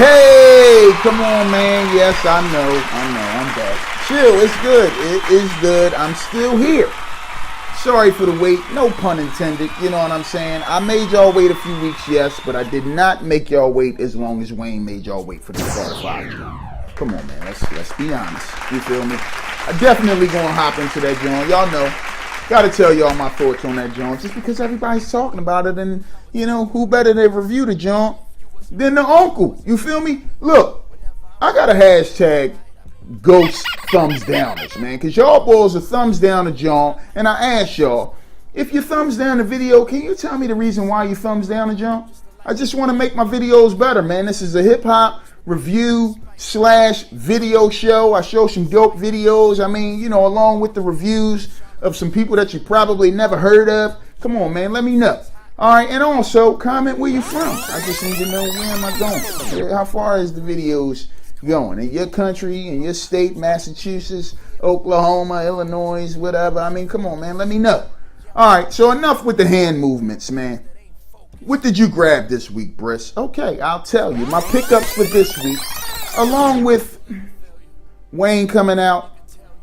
Hey, come on, man. Yes, I know, I'm back. Chill, it's good. It is good. I'm still here. Sorry for the wait. No pun intended. You know what I'm saying? I made y'all wait a few weeks, yes, but I did not make y'all wait as long as Wayne made y'all wait for the Carter 5. Come on, man. Let's be honest. You feel me? I definitely gonna hop into that joint. Y'all know. Gotta tell y'all my thoughts on that joint. Just because everybody's talking about it, and you know who better to review the joint than the uncle? You feel me? Look, I got a hashtag ghost thumbs downers, man, because y'all boys are thumbs down the joint, and I asked y'all, if you thumbs down the video, can you tell me the reason why you thumbs down the joint? I just want to make my videos better, man. This is a hip-hop review / video show. I show some dope videos, I mean, you know, along with the reviews of some people that you probably never heard of. Come on, man, let me know. All right, and also comment where you from. I just need to know, where am I going? How far is the videos going? In your country, in your state, Massachusetts, Oklahoma, Illinois, whatever. I mean, come on, man, let me know. All right, so enough with the hand movements, man. What did you grab this week, Briss? Okay, I'll tell you. My pickups for this week, along with Wayne coming out,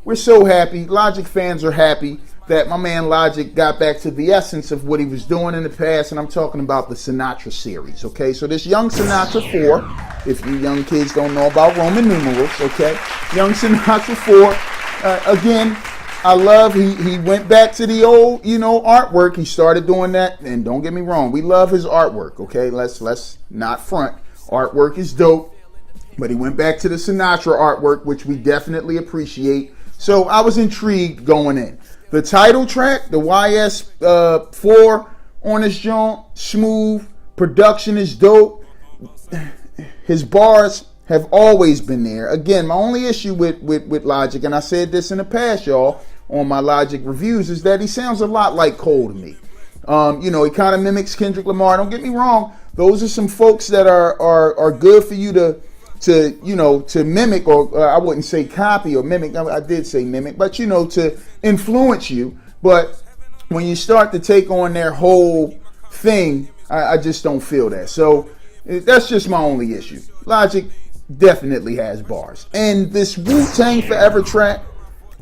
we're so happy. Logic fans are happy that my man Logic got back to the essence of what he was doing in the past, and I'm talking about the Sinatra series, okay? So this Young Sinatra 4, if you young kids don't know about Roman numerals, okay? Young Sinatra 4, again, I love, he went back to the old, you know, artwork. He started doing that, and don't get me wrong, we love his artwork, okay? Let's not front. Artwork is dope, but he went back to the Sinatra artwork, which we definitely appreciate. So I was intrigued going in. The title track, the YS4 on this joint, smooth. Production is dope. His bars have always been there. Again, my only issue with Logic, and I said this in the past, y'all, on my Logic reviews, is that he sounds a lot like Cole to me. You know, he kind of mimics Kendrick Lamar. Don't get me wrong. Those are some folks that are good for you to mimic, or I wouldn't say copy or mimic. I did say mimic, but you know, to influence you. But when you start to take on their whole thing, I just don't feel that. So that's just my only issue. Logic definitely has bars. And this Wu-Tang Forever track,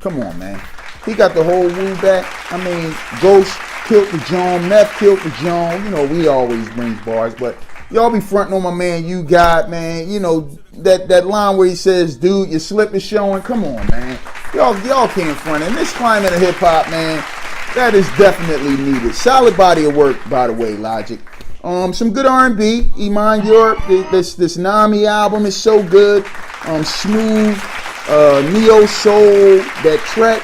come on, man. He got the whole Wu back. I mean, Ghost killed the John, Meth killed the John. You know, we always bring bars, but y'all be fronting on my man, you got, man. You know, that line where he says, dude, your slip is showing. Come on, man. Y'all can't front. In this climate of hip-hop, man, that is definitely needed. Solid body of work, by the way, Logic. Some good R&B. Iman Europe, this Nami album is so good. Smooth, neo soul. That track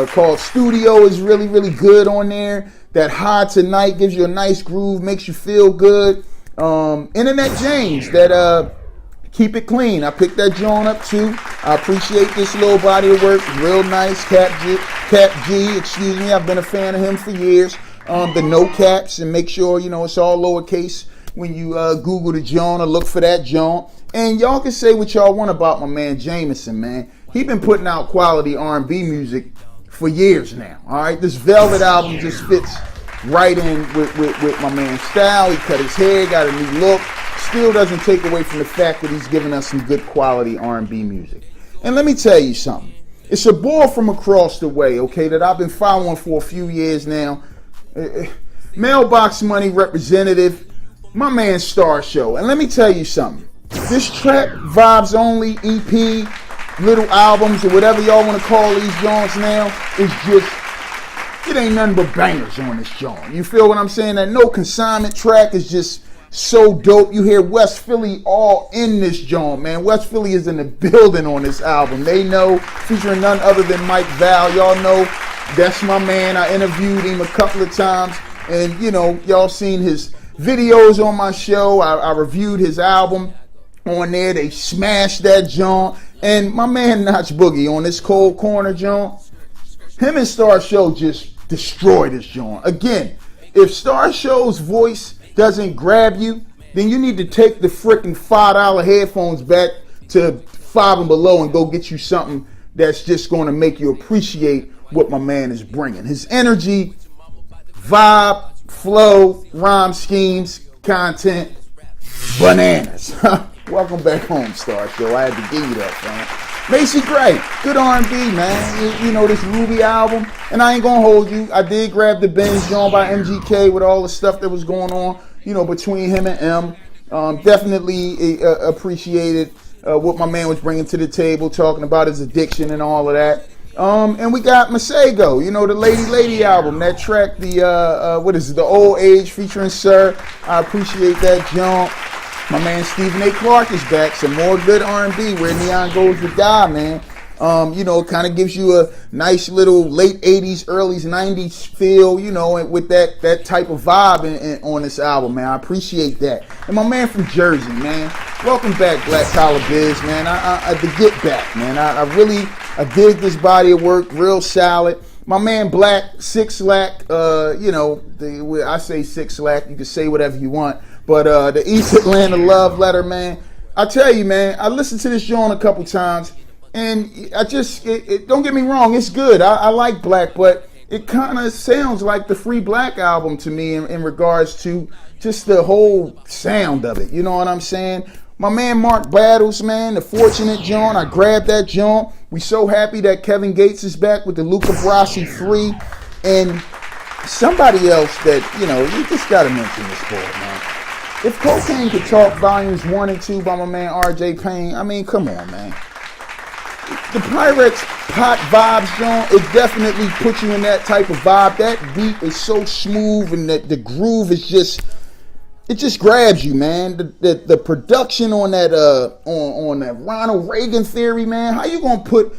called Studio is really, really good on there. That High Tonight gives you a nice groove, makes you feel good. Internet James, that Keep It Clean. I picked that joint up too. I appreciate this little body of work. Real nice. Cap G, excuse me. I've been a fan of him for years. The no caps, and make sure, you know, it's all lowercase when you Google the joint or look for that joint. And y'all can say what y'all want about my man Jameson, man. He been putting out quality R&B music for years now. All right, this Velvet album just fits right in with my man's style. He cut his hair, got a new look. Still doesn't take away from the fact that he's giving us some good quality R&B music. And let me tell you something. It's a boy from across the way, okay, that I've been following for a few years now. Mailbox Money representative, my man Star Show. And let me tell you something. This track, Vibes Only, EP, little albums, or whatever y'all want to call these joints now, is just, it ain't nothing but bangers on this joint. You feel what I'm saying? That No Consignment track is just so dope. You hear West Philly all in this joint, man. West Philly is in the building on this album. They know, featuring none other than Mike Val. Y'all know that's my man. I interviewed him a couple of times, and you know, y'all seen his videos on my show. I reviewed his album on there. They smashed that joint. And my man Notch Boogie on this Cold Corner joint, him and Star Show just destroyed this joint. Again, if Star Show's voice doesn't grab you, then you need to take the freaking $5 headphones back to Five and Below and go get you something that's just going to make you appreciate what my man is bringing. His energy, vibe, flow, rhyme schemes, content, bananas. Welcome back home, Star Show. I had to give you that, man. Macy Gray, good R&B, man. You know, this Ruby album, and I ain't gonna hold you. I did grab the Benz joint by MGK with all the stuff that was going on, you know, between him and M. Definitely appreciated what my man was bringing to the table, talking about his addiction and all of that. And we got Masego, you know, the Lady album, that track, the what is it, the Old Age featuring Sir. I appreciate that jump. My man Stephen A. Clark is back. Some more good R&B, Where Neon Goes to Die, man. You know, it kind of gives you a nice little late 80s, early 90s feel, you know, with that type of vibe on this album, man. I appreciate that. And my man from Jersey, man. Welcome back, Black Collar Biz, man. The Get Back, man. I dig this body of work, real solid. My man Black, Six Lack, you know, I say Six Lack, you can say whatever you want. But the East Atlanta Love Letter, man. I tell you, man, I listened to this joint a couple times, and I just, don't get me wrong, it's good. I like Black, but it kind of sounds like the Free Black album to me in regards to just the whole sound of it. You know what I'm saying? My man Mark Battles, man, the Fortunate joint, I grabbed that joint. We so happy that Kevin Gates is back with the Luca Brasi 3, and somebody else that, you know, you just got to mention this boy, man. If Cocaine Could Talk Volumes 1 and 2 by my man RJ Payne, I mean, come on, man. The Pyrex Pot Vibes joint, it definitely puts you in that type of vibe. That beat is so smooth, and the groove is just, it just grabs you, man. The production on that on that Ronald Reagan Theory, man. How you gonna put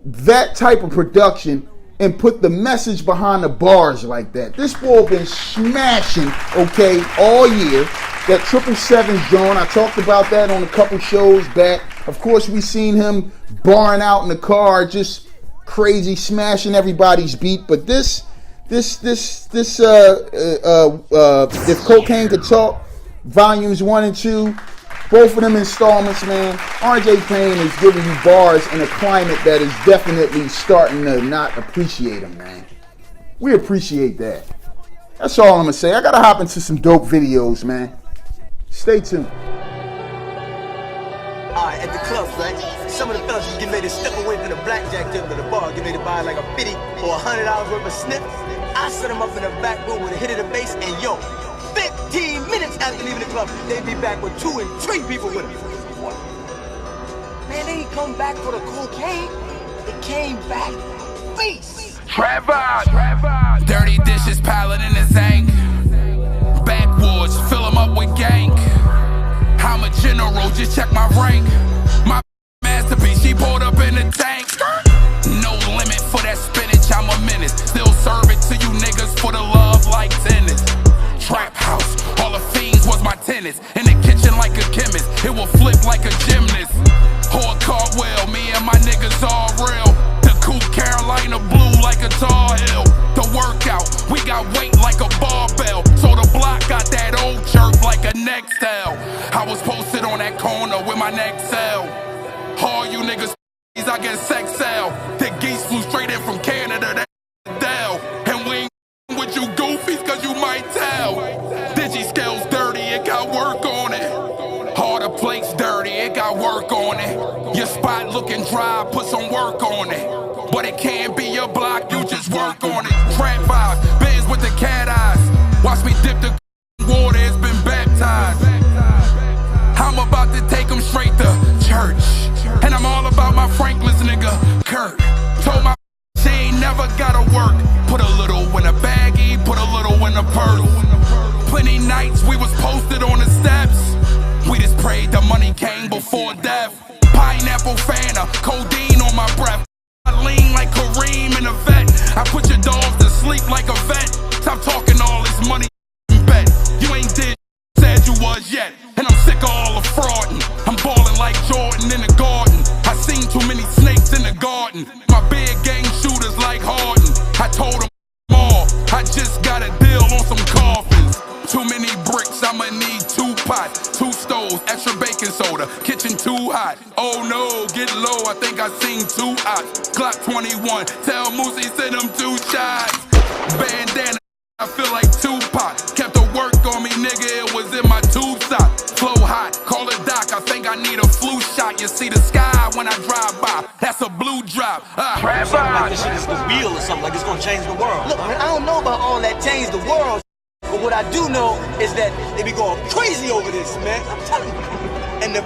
that type of production and put the message behind the bars like that? This boy been smashing, okay, all year. That 777 joint, I talked about that on a couple shows back. Of course, we seen him barring out in the car, just crazy, smashing everybody's beat. But this, if Cocaine Could Talk, Volumes 1 and 2, both of them installments, man. RJ Payne is giving you bars in a climate that is definitely starting to not appreciate him, man. We appreciate that. That's all I'm gonna say. I gotta hop into some dope videos, man. Stay tuned. Alright, at the club, right? Some of the fellas was getting ready to step away from the blackjack table to the bar, getting ready to buy like a 50 or $100 worth of sniff. I set them up in the back room with a hit of the bass, and yo, 15 minutes after leaving the club, they'd be back with 2 and 3 people with them. Man, they didn't come back for the cocaine. They came back face. Trevor. Dirty dishes piling in the zinc. Backwoods, fill them up with gang. I'm a general, just check my rank. My masterpiece, she pulled up in the tank. No limit for that spinach, I'm a menace. Still serve it to you niggas for the love like tennis. Trap house, all the fiends was my tenants. In the kitchen like a chemist, it will flip like a gymnast. Or a cartwheel, me and my niggas all real. The cool Carolina blue like a Tar Heel. The workout, we got weight like a barbell. So the block got that old jerk like a Nextel. I was posted on that corner with my neck cell. All you niggas, I get sex sell. The geese flew straight in from Canada, that Dell. And we ain't with you goofies cause you might tell. Digi scales dirty, it got work on it. All the plates dirty, it got work on it. Your spot looking dry, put some work on it. But it can't be your block, you just work on it. Trap vibes, Benz with the cat eyes. Watch me dip the water, it's been baptized. I'm about to take them straight to church. And I'm all about my Franklin's nigga, Kurt. Told my she ain't never gotta work. Put a little in a baggie, put a little in a purse. Plenty nights we was posted on the steps. We just prayed the money came before death. Pineapple Fanta, codeine on my breath. I lean like Kareem in a vet. I put your dogs to sleep like a vet. Stop talking all this money and bet. You ain't did said you was yet. And I'm sick of all the fraudin'. I'm ballin' like Jordan in the garden. I seen too many snakes in the garden. My big gang shooters like Harden. I told them all, I just got a deal on some coffins. Too many bricks, I'ma need 2 pots, 2 stoves, extra baking soda, kitchen too hot. Oh no, get low, I think I seen 2 ops. Glock 21, tell Moosey send him 2 shots. Bandana, I feel like Tupac. Kept the work on me, nigga, it was in my tube sock. Flow hot, call it Doc, I think I need a flu shot. You see the sky when I drive by. That's a blue drop. Something like this shit is the real or something like it's gonna change the world. Look, man, I don't know about all that change the world, but what I do know is that they be going crazy over this, man. I'm telling you. And the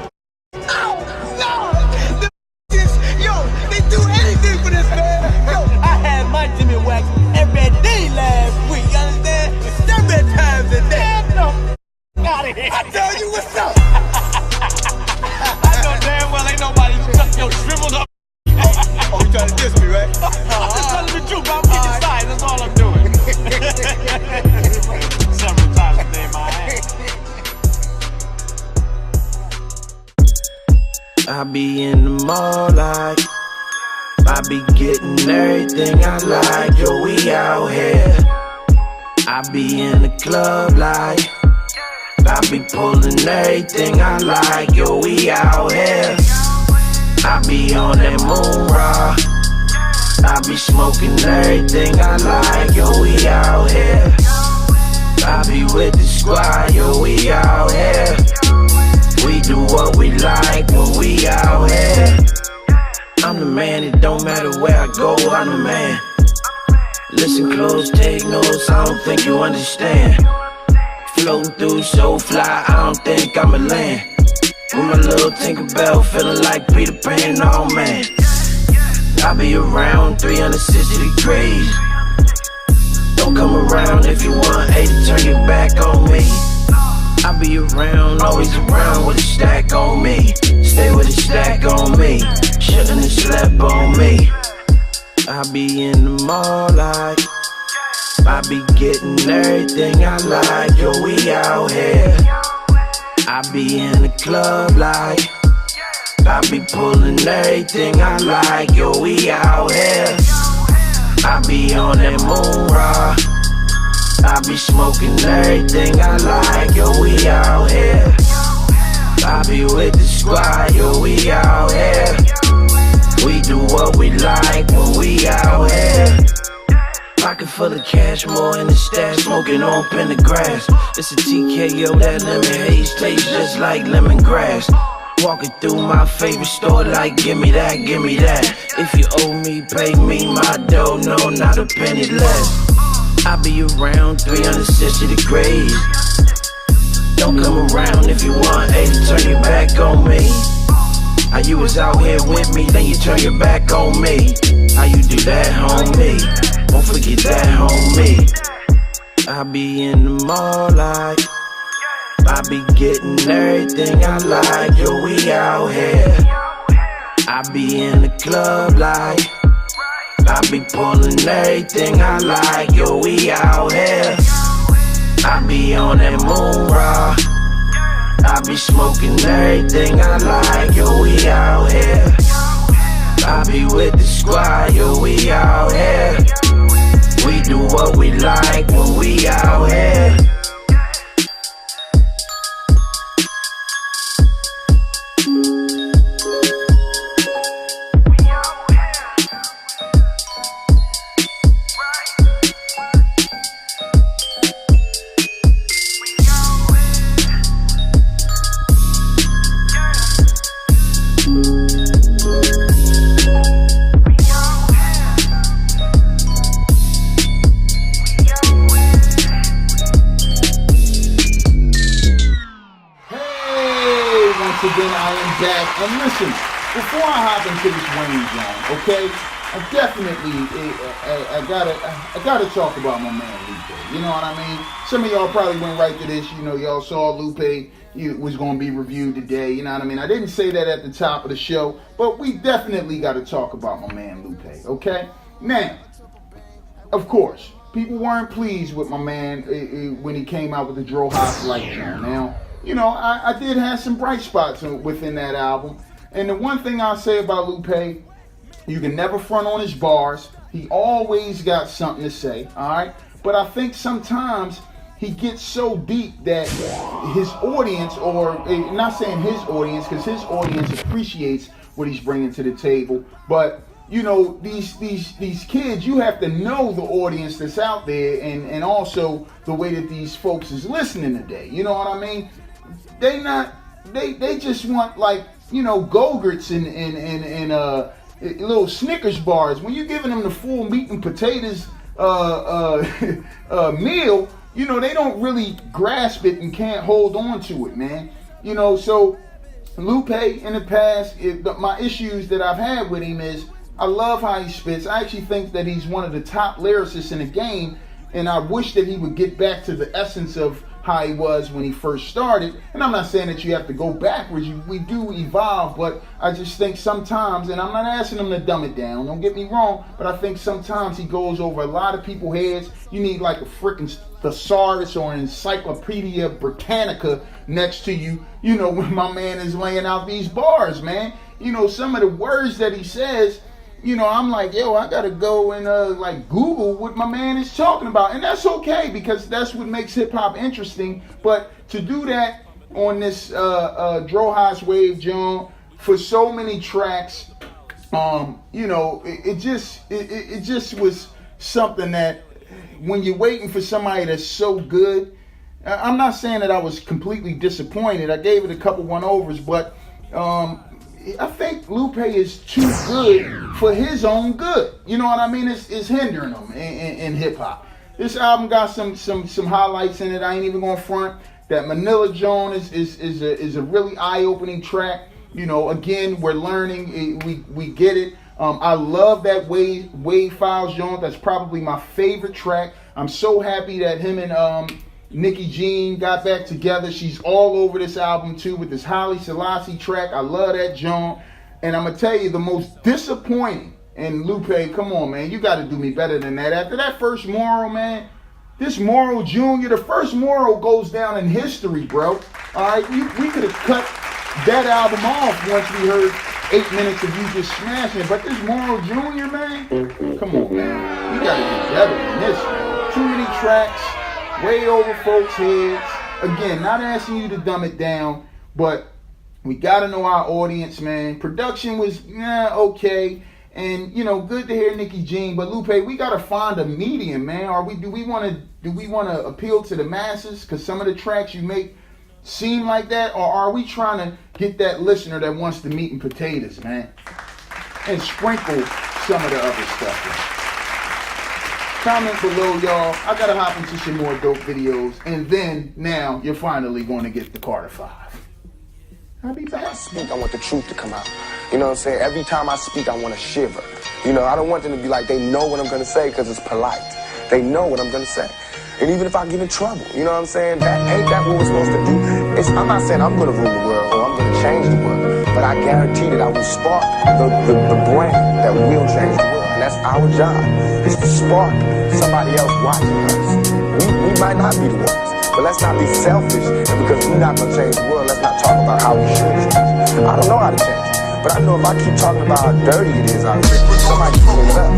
yo, they do anything for this, man. Yo, I had my Jimmy Wax every day last week. You understand? Several times a day. No, out of here. I tell you what's up. I know damn well ain't nobody stuck your shriveled up. Oh, you trying to diss me, right? I'm just telling the truth, bro. I'm getting sides. That's all I'm doing. Several times a day, my ass. I be in the mall like I be getting everything I like, yo, we out here. I be in the club like I be pulling everything I like, yo, we out here. I be on that moon rock, I be smoking everything I like, yo, we out here. I be with the squad, yo, we out here. We do what we like when we out here. I'm the man, it don't matter where I go, I'm the man. Listen close, take notes, I don't think you understand. Floating through so fly, I don't think I'ma land. With my little Tinkerbell, feeling like Peter Pan, oh man. I be around 360 degrees. Don't come around if you want, hey, to turn your back on me. I be around, always around with a stack on me. Stay with a stack on me. Shouldn't have slept on me. I be in the mall like I be getting everything I like, yo, we out here. I be in the club like I be pulling everything I like, yo, we out here. I be on that moon rock, I be smoking everything I like, yo, we out here. I be with the squad, yo, we out here. We do what we like when we out here. Pocket full of cash, more in the stash, smoking on Pendergrass. It's a TKO, that lemon haze tastes just like lemongrass. Walking through my favorite store like, give me that, give me that. If you owe me, pay me my dough, no, not a penny less. I be around 360 degrees. Don't come around if you want, hey, to turn your back on me. How you was out here with me, then you turn your back on me. How you do that, homie? Don't forget that, homie. I be in the mall like I be getting everything I like, yo, we out here. I be in the club like I be pulling everything I like, yo, we out here. I be on that moon rock, I be smoking everything I like, yo, we out here. I be with the squad, yo, we out here. We do what we like when we out here. And listen, before I hop into this Wayne zone, okay, I gotta talk about my man Lupe. You know what I mean? Some of y'all probably went right to this. You know, y'all saw Lupe was going to be reviewed today. You know what I mean? I didn't say that at the top of the show, but we definitely got to talk about my man Lupe. Okay, now, of course, people weren't pleased with my man when he came out with the Dro House Light Jam. Now, you know, I did have some bright spots within that album. And the one thing I'll say about Lupe, you can never front on his bars. He always got something to say, all right? But I think sometimes he gets so deep that his audience, or not saying his audience, because his audience appreciates what he's bringing to the table, but you know, these kids, you have to know the audience that's out there, and also the way that these folks is listening today. You know what I mean? They not they just want, like, you know, Go-Gurts and little Snickers bars. When you're giving them the full meat and potatoes meal, you know, they don't really grasp it and can't hold on to it, man. You know, so Lupe in the past, my issues that I've had with him is I love how he spits. I actually think that he's one of the top lyricists in the game, and I wish that he would get back to the essence of how he was when he first started. And I'm not saying that you have to go backwards. We do evolve, but I just think sometimes, and I'm not asking him to dumb it down, don't get me wrong, but I think sometimes he goes over a lot of people's heads. You need like a freaking thesaurus or an Encyclopedia Britannica next to you, you know, when my man is laying out these bars, man. You know, some of the words that he says, you know, I'm like, yo, I gotta go and like Google what my man is talking about. And that's okay, because that's what makes hip hop interesting. But to do that on this Drogas WAV, John, for so many tracks, you know, it just was something that when you're waiting for somebody that's so good, I'm not saying that I was completely disappointed. I gave it a couple one-overs, but I think Lupe is too good for his own good. You know what I mean? It's hindering him in hip hop. This album got some highlights in it. I ain't even gonna front. That Manila Joan is a really eye-opening track. You know, again, we're learning. We get it. I love that Wave Files Joan. That's probably my favorite track. I'm so happy that him and Nicki Jean got back together. She's all over this album too with this Haile Selassie track. I love that Joan. And I'm gonna tell you the most disappointing. And Lupe, come on, man, you got to do me better than that. After that first Moro, man, this Moro Jr., the first Moro goes down in history, bro. All right, we could have cut that album off once we heard 8 minutes of you just smashing it. But this Moro Jr., man, come on, man, we got to get better than this, man. Too many tracks. Way over folks' heads. Again, not asking you to dumb it down, but we gotta know our audience, man. Production was okay, and you know, good to hear Nicki Jean. But Lupe, we gotta find a medium, man. Do we want to appeal to the masses? Because some of the tracks you make seem like that, or are we trying to get that listener that wants the meat and potatoes, man, and sprinkle some of the other stuff in? Comment below, y'all. I gotta hop into some more dope videos, and then now you're finally going to get the Carter 5. I'll be back. I speak, I want the truth to come out. You know what I'm saying? Every time I speak, I want to shiver. You know, I don't want them to be like, they know what I'm gonna say because it's polite. They know what I'm gonna say. And even if I get in trouble, you know what I'm saying? Ain't that what we're supposed to do? I'm not saying I'm gonna rule the world or I'm gonna change the world, but I guarantee that I will spark the brain that will change the world. And that's our job, is to spark somebody else watching us. We might not be the ones, but let's not be selfish. And because we're not gonna change the world, let's not talk about how we should change. I don't know how to change it, but I know if I keep talking about how dirty it is out here, somebody can clean it up.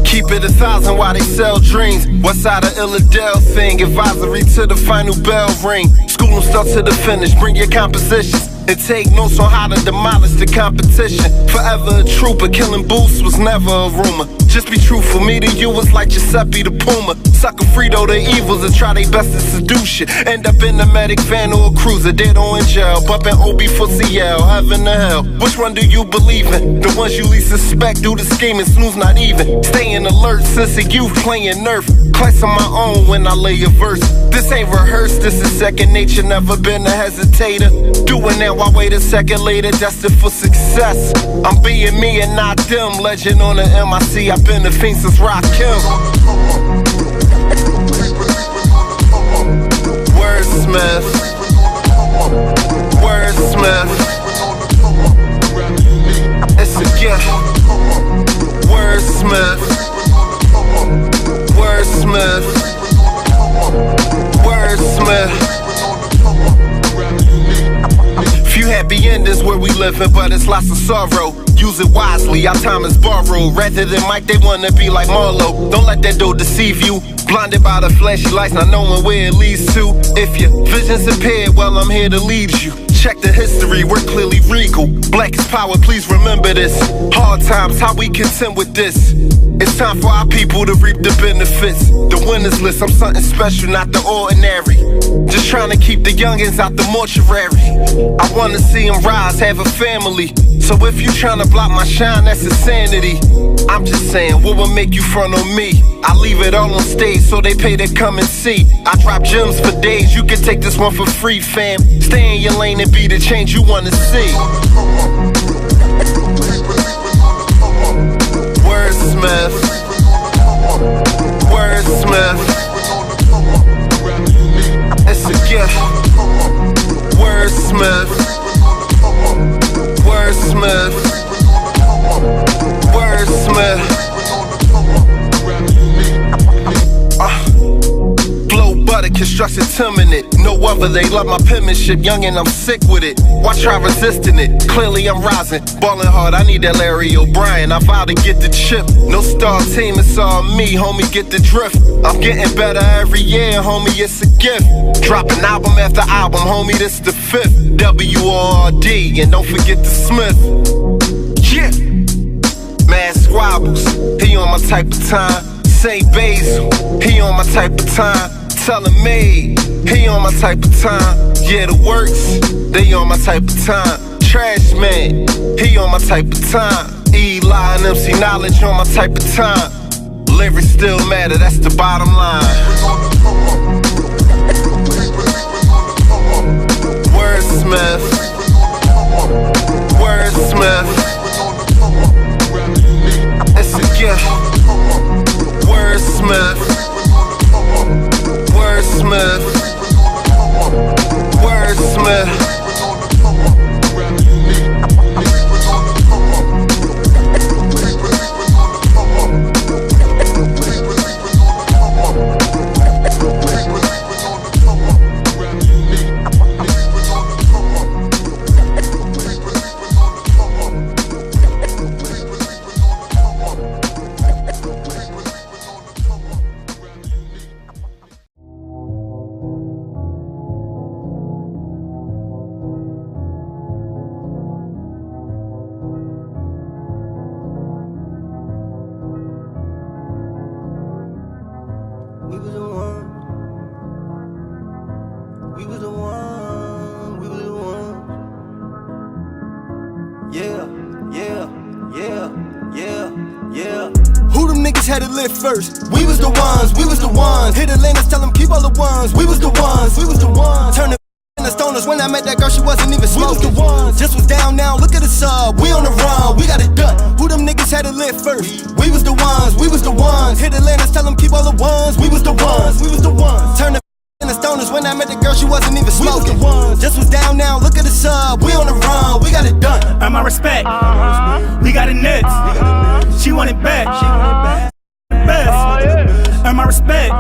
Keep it 1,000 while they sell dreams. West side of Illadale thing, advisory to the final bell ring. School them start to the finish, bring your compositions and take notes on how to demolish the competition. Forever a trooper, killing booths was never a rumor. Just be truthful, me to you was like Giuseppe the Puma. Sucker Frito the evils and try their best to seduce you. End up in a medic van or a cruiser, dead or in jail. Bumping OB for CL, heaven to hell. Which one do you believe in? The ones you least suspect do the scheming, snooze not even. Staying alert since a youth playing Nerf. Class on my own when I lay a verse. This ain't rehearsed, this is second nature, never been a hesitator. Doing that while wait a second later, destined for success. I'm being me and not them, legend on the MIC. I've been a fiend since Rakim. Wordsmith. Wordsmith. It's a gift. Wordsmith. Wordsmith. Wordsmith. Few happy endings where we living, but it's lots of sorrow. use it wisely. Our time is borrowed. Rather than Mike, they wanna be like Marlo. Don't let that door deceive you. Blinded by the flashy lights, not knowing where it leads to. If your vision's impaired, well, I'm here to lead you. Check the history, we're clearly regal. Black is power, please remember this. Hard times, how we contend with this. It's time for our people to reap the benefits. The winners list, I'm something special, not the ordinary. Just trying to keep the youngins out the mortuary. I wanna see them rise, have a family. So if you tryna block my shine, that's insanity. I'm just saying, what will make you front on me? I leave it all on stage so they pay to come and see. I drop gems for days, you can take this one for free, fam. Stay in your lane and be the change you wanna see. Wordsmith, Wordsmith, it's a gift. Wordsmith, Wordsmith, Wordsmith. Blow butter, construction timid. No other, they love my penmanship. Young and I'm sick with it. Why try resisting it? Clearly I'm rising. Ballin' hard, I need that Larry O'Brien. I vow to get the chip. No star team, it's all me, homie, get the drift. I'm getting better every year, homie, it's a gift. Dropping album after album, homie, this the 5th. W-O-R-D, and don't forget the Smith. Yeah. Mad Squabbles, he on my type of time. St. Basil, he on my type of time. Telling me, he on my type of time. Yeah, the works, they on my type of time. Trash Man, he on my type of time. Eli and MC Knowledge on my type of time. Lyrics still matter, that's the bottom line. Wordsmith, Wordsmith, it's a gift. Wordsmith, Wordsmith, Wordsmith. First. We was the ones, hit Atlantis, tell them keep all the ones. We was the ones, turn the in the stoners. When I met that girl, she wasn't even smoking. We was the ones, just was down now, look at the sub. We on the run, we got it done. Who them niggas had to live first? We was the ones, hit Atlantis, tell them keep all the ones. We was the ones, turn the in the stoners. When I met the girl, she wasn't even smoking. We was the ones, just was down now, look at the sub. We on the run, we got it done. Earn my respect, we got it next. She want it back. Best. Earn my respect.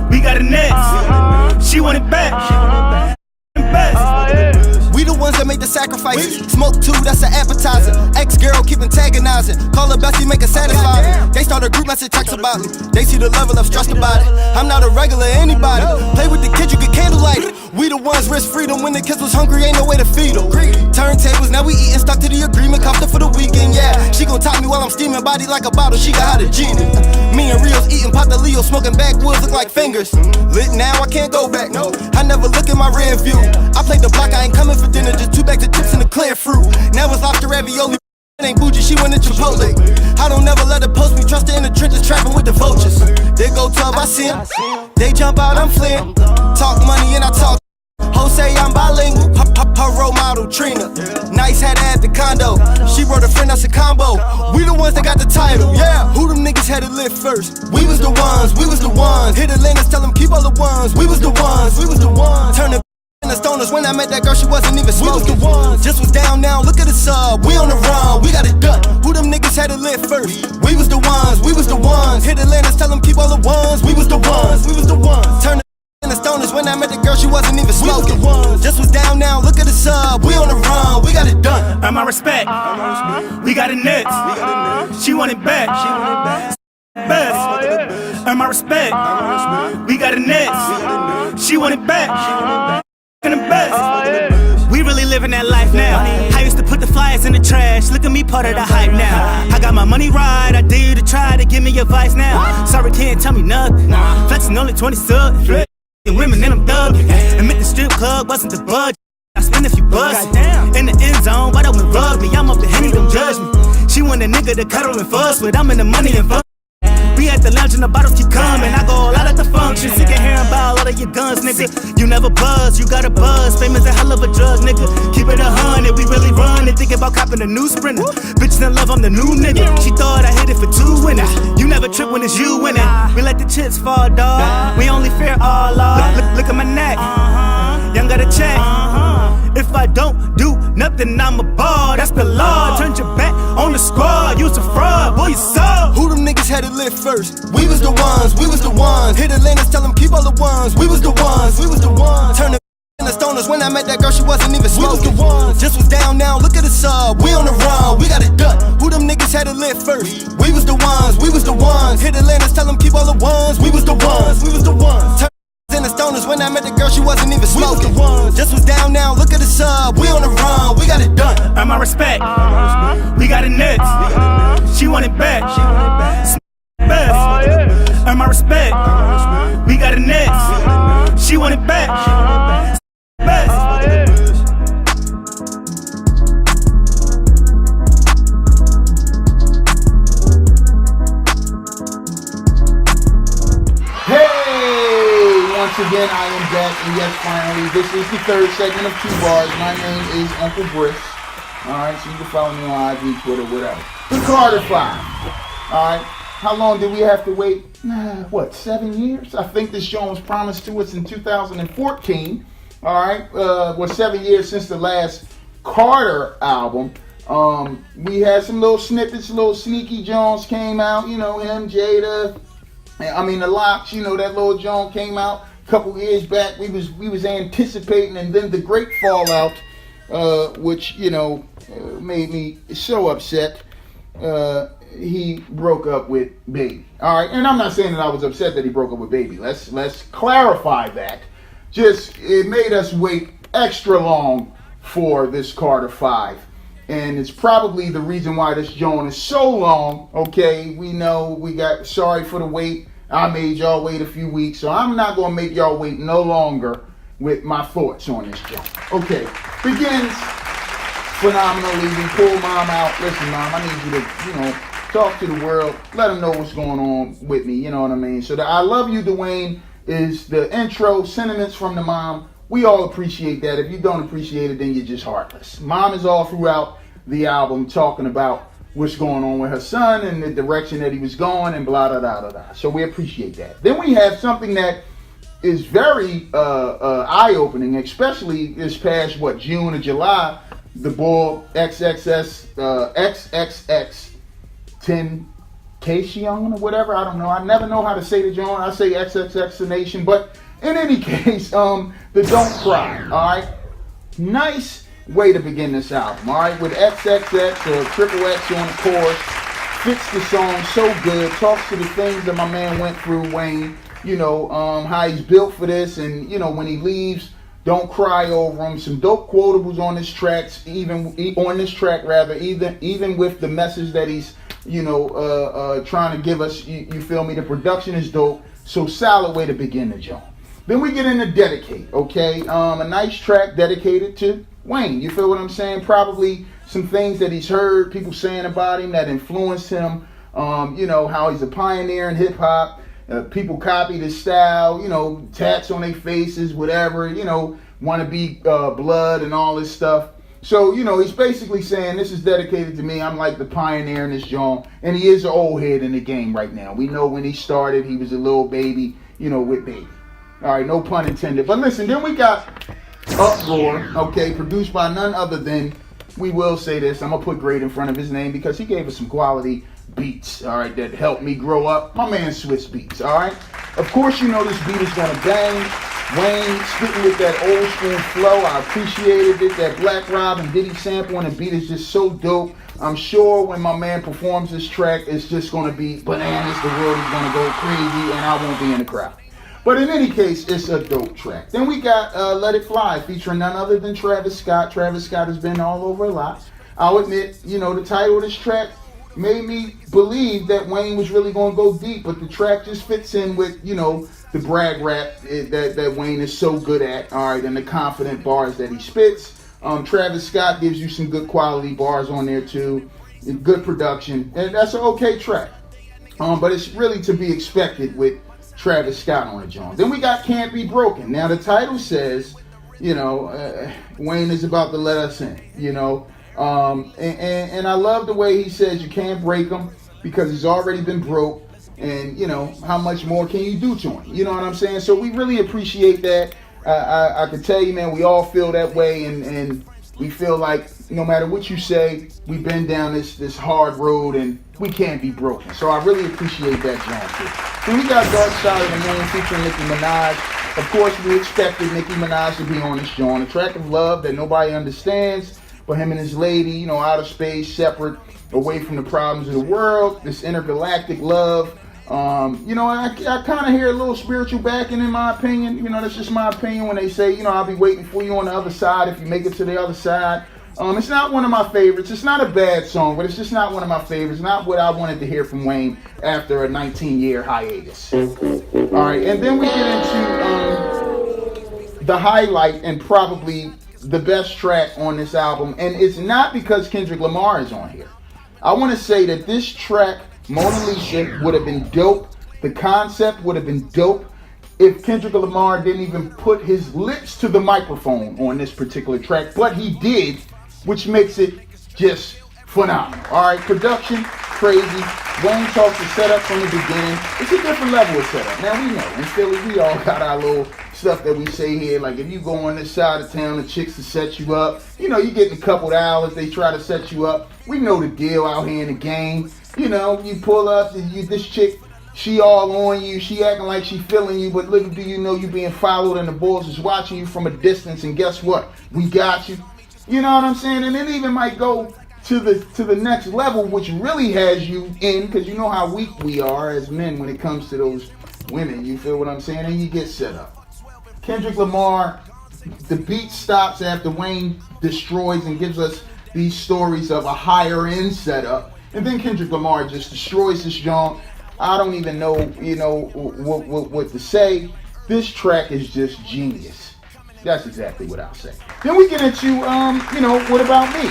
We got it next. She want it back. Best. We the ones that make the sacrifices. Smoke too, that's an appetizer. Ex-girl keep antagonizing. Call her bestie, make her satisfied. They start a group message, text about it. They see the level, I'm stressed about it. I'm not a regular anybody. Play with the kids, you get candlelight. We the ones risk freedom. When the kids was hungry, ain't no way to feed them. Turntables, now we eating, stuck to the agreement. Copped it for the weekend, yeah. She gon' top me while I'm steaming, body like a bottle. She got how to genie. Me and Rios eating pot the Leo, smoking backwoods, look like fingers. Lit now, I can't go back. No, I never look in my rear view. I played the block, I ain't coming for dinner. Just 2 bags of chips and a clear fruit. Now it's lobster ravioli. Ain't bougie, she went to Chipotle. I don't never let her post me, trust her in the trenches, trapping with the vultures. They go 12, I see 'em. They jump out, I'm fleeing. Talk money and I talk. Jose, I'm bilingual. Her role model, Trina. Nice hat at the condo. She wrote a friend, that's a combo. We the ones that got the title, yeah. Who them niggas had to live first? We was the ones, hit Atlantis, tell them keep all the ones. We was the ones, turn the in the stoners. When I met that girl, she wasn't even smoking. We was the ones, just was down now, look at the sub. We on the run, we got it done. Who them niggas had to live first? We was the ones, hit Atlantis, tell them keep all the ones. We was the ones, turn the in the stoners. When I met the girl, she wasn't even smoking. Just was down now, look at the sub. We on the run, we got it done. Earn my respect. We got it next. She want it back. Best. Earn my respect. We got it next. She want it back. The best. We really living that life now. I used to put the flyers in the trash. Look at me, part of the hype now. I got my money right. I dare you to try to give me advice now. Sorry, can't tell me nothing. Flexing only 20 subs. Women and I'm thugging. Admit the strip club wasn't the budget. I spend a few bucks in the end zone, but I went rugby. I'm up the Henny, don't judge me. She want a nigga to cuddle and fuss with. I'm in the money and fun. We at the lounge and the bottles keep coming. I go all out at the function. Sick of hearing about all of your guns, nigga. You never buzz, you got a buzz. Fame is a hell of a drug, nigga. Keep it 100, we really run and think about copping a new Sprinter. Bitches in love, I'm the new nigga. She thought I hit it for 2 winners. You never trip when it's you winning. We let the chips fall, dawg. We only fear all law. Look at my neck. Young got a check. If I don't do nothing, I'm a ball. That's the law. Turn your back on the squad. You's a fraud, boy, you suck. Who them niggas had it lit first? We was the ones, we was the ones. Hit Atlantis, tell them keep all the ones. We was the ones, we was the ones. Turn the in the stoners. When I met that girl, she wasn't even smoking. We was the ones, just was down now, look at the sub. We on the run, we got it done. Who them niggas had it lit first? We was the ones, we was the ones. Hit Atlantis, tell them keep all the ones. We was the ones, we was the ones. In the stoners, when I met the girl, she wasn't even smoking. Just was down now, look at the sub. We on the run, we got it done. Earn my respect. We got it next. She want it back. Best. Earn my respect. We got it next. She want it back. Best. Once again, I am back, and yes, finally, this is the third segment of 2 Bars. My name is Uncle Briss. Alright, so you can follow me on IG, Twitter, whatever. The Carter 5. Alright, how long did we have to wait? 7 years? I think this show was promised to us in 2014. Alright, 7 years since the last Carter album. We had some little snippets, little sneaky Jones came out, you know, him, Jada. The Locks, you know, that little Joan came out a couple years back. We was anticipating, and then the great fallout, which, you know, made me so upset. He broke up with Baby. All right, and I'm not saying that I was upset that he broke up with Baby. Let's clarify that. Just, it made us wait extra long for this Carter 5. And it's probably the reason why this joint is so long. Okay, we know we got, sorry for the wait. I made y'all wait a few weeks, so I'm not gonna make y'all wait no longer with my thoughts on this joint. Okay, begins phenomenally. We pull Mom out. Listen, Mom, I need you to, you know, talk to the world. Let them know what's going on with me. You know what I mean? So the I Love You, Dwayne is the intro, sentiments from the mom. We all appreciate that. If you don't appreciate it, then you're just heartless. Mom is all throughout the album talking about what's going on with her son and the direction that he was going and blah, blah, blah, blah, blah. So we appreciate that. Then we have something that is very eye-opening, especially this past, June or July, the boy XXX 10 Cation or whatever. I don't know. I never know how to say the joint. I say XXX Nation. But in any case, the Don't Cry, all right? Nice way to begin this album, all right? With XXX or Triple X on the chorus, fits the song so good, talks to the things that my man went through, Wayne, you know, how he's built for this, and, you know, when he leaves, don't cry over him. Some dope quotables on this track, even with the message that he's, you know, trying to give us. You feel me? The production is dope, so solid way to begin the joint. Then we get into Dedicate, okay? A nice track dedicated to Wayne. You feel what I'm saying? Probably some things that he's heard people saying about him that influenced him. You know, how he's a pioneer in hip hop. People copied his style, you know, tats on their faces, whatever, you know, want to be blood and all this stuff. So, you know, he's basically saying this is dedicated to me. I'm like the pioneer in this genre. And he is an old head in the game right now. We know when he started, he was a little baby, you know, with Baby. All right, no pun intended. But listen, then we got Uproar, okay, produced by none other than, we will say this, I'm going to put Great in front of his name because he gave us some quality beats, all right, that helped me grow up. My man Swiss Beats, all right? Of course, you know this beat is going to bang. Wayne spitting with that old school flow. I appreciated it. That Black Rob and Diddy sample on the beat is just so dope. I'm sure when my man performs this track, it's just going to be bananas. The world is going to go crazy, and I won't be in the crowd. But in any case, it's a dope track. Then we got Let It Fly, featuring none other than Travis Scott. Travis Scott has been all over a lot. I'll admit, the title of this track made me believe that Wayne was really going to go deep, but the track just fits in with, the brag rap that Wayne is so good at, all right, and the confident bars that he spits. Travis Scott gives you some good quality bars on there too, good production, and that's an okay track. But it's really to be expected with Travis Scott on the joint. Then we got Can't Be Broken. Now the title says, Wayne is about to let us in, and I love the way he says you can't break him because he's already been broke, and how much more can you do to him? You know what I'm saying? So we really appreciate that. I can tell you, man, we all feel that way, and we feel like no matter what you say, we've been down this hard road, and we can't be broken. So I really appreciate that, John, too. Then we got Dark Side of the Moon featuring Nicki Minaj. Of course, we expected Nicki Minaj to be on this joint. A track of love that nobody understands, but him and his lady, outer space, separate, away from the problems of the world, this intergalactic love. I kind of hear a little spiritual backing in my opinion. That's just my opinion when they say, I'll be waiting for you on the other side if you make it to the other side. It's not one of my favorites. It's not a bad song, but it's just not one of my favorites. Not what I wanted to hear from Wayne after a 19-year hiatus. All right, and then we get into the highlight and probably the best track on this album, and it's not because Kendrick Lamar is on here. I want to say that this track, Mona Lisa, would have been dope. The concept would have been dope if Kendrick Lamar didn't even put his lips to the microphone on this particular track, but he did, which makes it just phenomenal. All right, production, crazy. Wayne talks the setup from the beginning. It's a different level of setup. Now, we know, in Philly, we all got our little stuff that we say here. Like, if you go on this side of town, the chicks to set you up. You getting a couple of hours, they try to set you up. We know the deal out here in the game. You pull up, this chick, she all on you, she acting like she feeling you, but little do you know you being followed and the boys is watching you from a distance, and guess what? We got you. You know what I'm saying? And it even might go to the next level, which really has you in, because you know how weak we are as men when it comes to those women. You feel what I'm saying? And you get set up. Kendrick Lamar, the beat stops after Wayne destroys and gives us these stories of a higher end setup. And then Kendrick Lamar just destroys this joint. I don't even know, what to say. This track is just genius. That's exactly what I'll say. Then we get into, What About Me?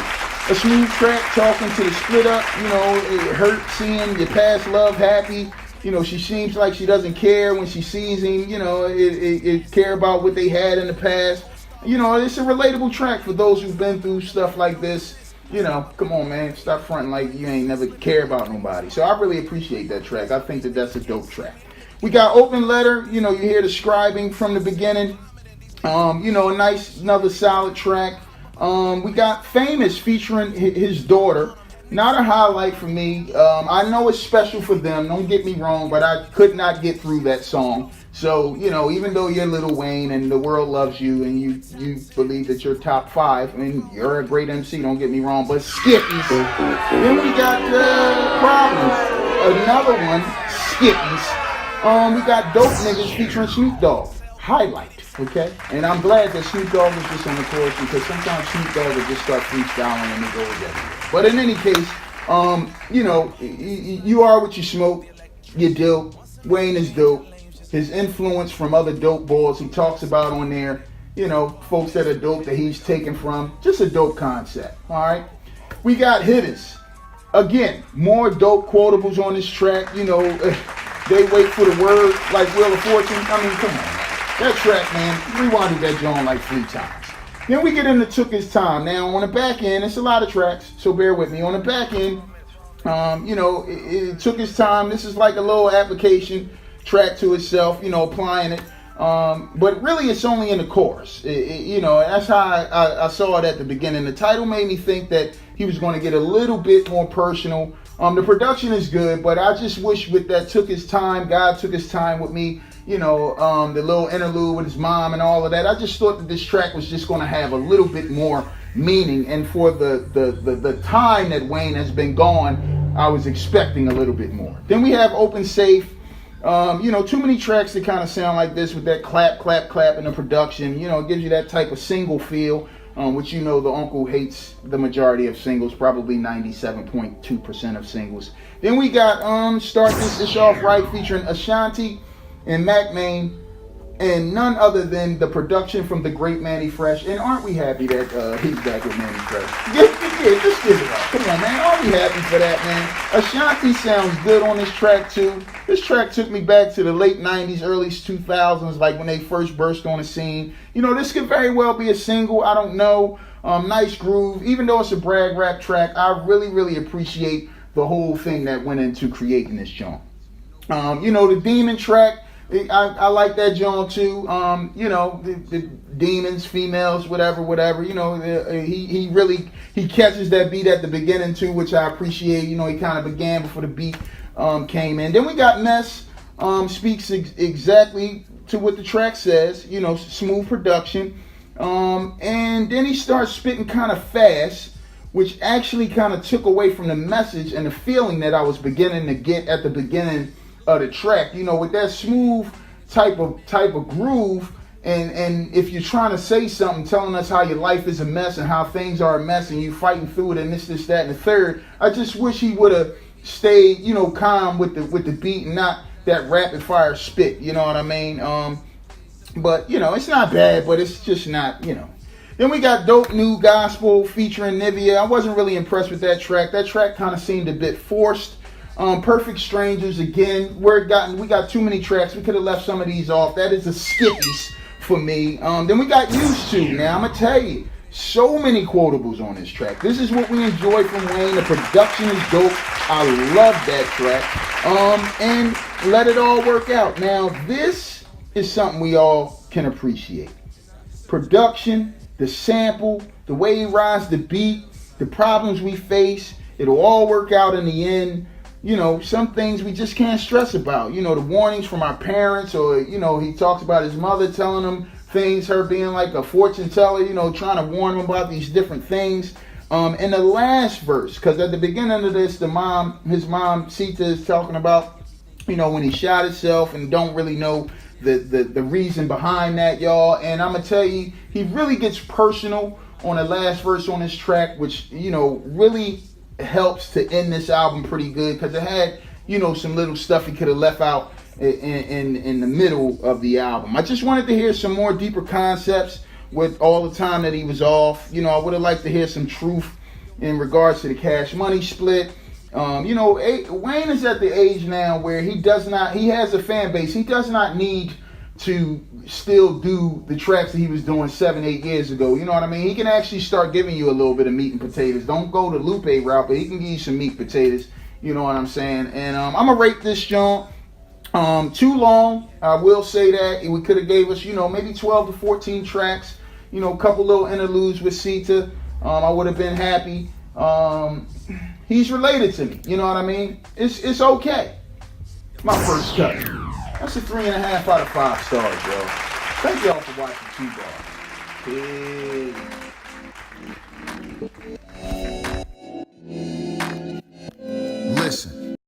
A smooth track talking to the split up. It hurts seeing your past love happy. She seems like she doesn't care when she sees him. It care about what they had in the past. It's a relatable track for those who've been through stuff like this. Come on, man, stop fronting like you ain't never care about nobody. So I really appreciate that track. I think that's a dope track. We got Open Letter. You hear the scribing from the beginning. Another solid track. We got Famous featuring his daughter. Not a highlight for me. I know it's special for them, don't get me wrong, but I could not get through that song. So, even though you're Lil Wayne and the world loves you and you believe that you're top 5, you're a great MC, don't get me wrong, but Skippies. Then we got Problems. Another one, Skippies. We got Dope Niggas featuring Snoop Dogg. Highlight, okay? And I'm glad that Snoop Dogg was just on the chorus, because sometimes Snoop Dogg will just start freestyling and it goes everywhere. But in any case, you are what you smoke. You're dope. Wayne is dope. His influence from other dope boys he talks about on there, folks that are dope that he's taken from. Just a dope concept, all right? We got Hitters. Again, more dope quotables on this track. They wait for the word like Wheel of Fortune. Come on. That track, man, rewinded that joint like 3 times. Then we get into Took His Time. Now, on the back end, it's a lot of tracks, so bear with me. On the back end, it took his time. This is like a little application track to itself, applying it. But really, it's only in the chorus. That's how I saw it at the beginning. The title made me think that he was going to get a little bit more personal. The production is good, but I just wish with that Took His Time, God took his time with me, you know, the little interlude with his mom and all of that. I just thought that this track was just going to have a little bit more meaning, and for the time that Wayne has been gone, I was expecting a little bit more. Then we have Open Safe. You know, too many tracks that kind of sound like this with that clap, clap, clap in the production. You know, it gives you that type of single feel, which, you know, the uncle hates the majority of singles, probably 97.2% of singles. Then we got Start This Ish Off Right featuring Ashanti and Mac Main, and none other than the production from the great Manny Fresh. And aren't we happy that he's back with Manny Fresh? Yeah, just give it up. Come on, man. Aren't we happy for that, man? Ashanti sounds good on this track, too. This track took me back to the late 90s, early 2000s, like when they first burst on the scene. You know, this could very well be a single. I don't know. Nice groove. Even though it's a brag rap track, I really, really appreciate the whole thing that went into creating this joint. You know, the Demon track, I like that John too. You know, the demons, females, whatever. You know, he catches that beat at the beginning too, which I appreciate. You know, he kind of began before the beat came in. Then we got Mess, speaks exactly to what the track says. You know, smooth production. And then he starts spitting kind of fast, which actually kind of took away from the message and the feeling that I was beginning to get at the beginning of the track. You know, with that smooth type of groove, and if you're trying to say something, telling us how your life is a mess and how things are a mess and you fighting through it and this, that, and the third, I just wish he would have stayed, you know, calm with the beat and not that rapid fire spit. You know what I mean? But you know, it's not bad, but it's just not, you know. Then we got Dope New Gospel featuring Nivea. I wasn't really impressed with that track. That track kind of seemed a bit forced. Perfect Strangers, again, we got too many tracks. We could have left some of these off. That is a skippies for me. Then we got Used To. Now, I'm going to tell you, so many quotables on this track. This is what we enjoy from Wayne. The production is dope. I love that track. And let it all work out. Now, this is something we all can appreciate. Production, the sample, the way he rides the beat, the problems we face, it'll all work out in the end. You know, some things we just can't stress about. You know, the warnings from our parents, or, you know, he talks about his mother telling him things, her being like a fortune teller, you know, trying to warn him about these different things. In the last verse, because at the beginning of this, his mom, Sita, is talking about, you know, when he shot himself and don't really know the reason behind that, y'all. And I'm going to tell you, he really gets personal on the last verse on this track, which, you know, really helps to end this album pretty good, because it had, you know, some little stuff he could have left out in the middle of the album. I just wanted to hear some more deeper concepts with all the time that he was off. You know, I would have liked to hear some truth in regards to the Cash Money split. You know, Wayne is at the age now where he has a fan base. He does not need to still do the tracks that he was doing 7-8 years ago. You know what I mean? He can actually start giving you a little bit of meat and potatoes. Don't go the Lupe route, but he can give you some meat and potatoes. You know what I'm saying? And I'm going to rate this joint too long. I will say that. We could have gave us, you know, maybe 12 to 14 tracks. You know, a couple little interludes with Sita. I would have been happy. He's related to me. You know what I mean? It's okay. My first cut. That's a 3.5 out of 5 stars, yo. Thank y'all for watching T-Ball. Peace.